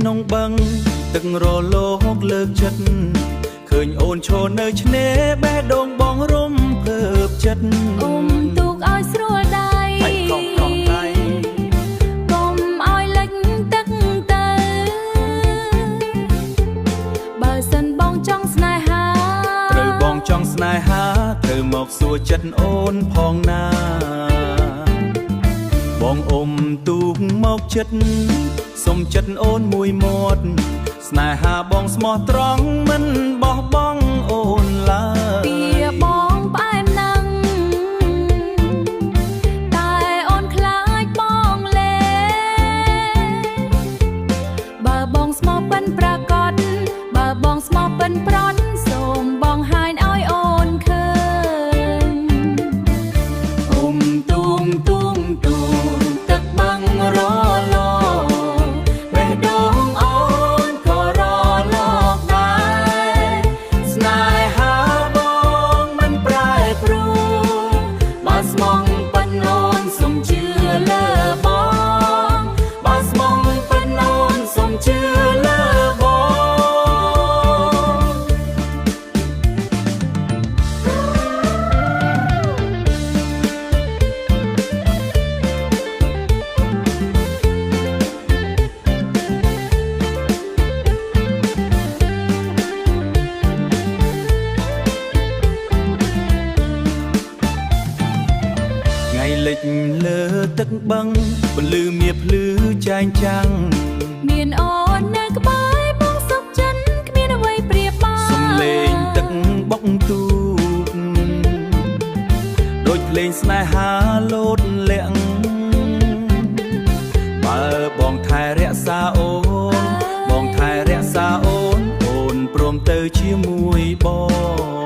ក្នុងបឹងទឹករលោកលើកចិត្តឃើញអូនឈរនៅឆ្នេរបេះដូងបងរំភើបចិត្តទូកឲ្យស្រួលដៃកងកងដៃកុំឲ្យលិចទឹកទៅបើសិនបងចង់ស្នេហាត្រូវបងចង់ស្នេហាត្រូវមកសួរចិត្តអូនផងណាបងទូកមកចិត្តសុំចិត្តអូនមួយមាត់ស្នេហាបងស្មោះត្រង់មិនបោះបង់អូនឡើយពីបងផ្អែមណាស់តែអូនខ្លាចបងលេបើបងស្មោះប៉ិនប្រកបបើបងស្មោះប៉ិនប្រន់សូមបងហាញឲ្យអូនឃើញទូងទឹកបឹងរលបេះដូងអូនក៏រលកដែរស្នេហាបងមិនប្រែប្រួលបើស្មងប៉ុណ្ណូនសុំជឿលើបងបើស្មងប៉ុណ្ណូនសុំជឿលើបងលិចលើទឹកបឹងពលឺមាភ្លឺចែងចាំងមានអូននៅក្បែរបងសុខចិត្តគ្មានអ្វីប្រៀបបានសំលេងទឹកបុកទូកដូចភ្លេងស្នេហាលោតលាក់បើបងថែរក្សាអូនបងថែរក្សាអូនព្រមទៅជាមួយបង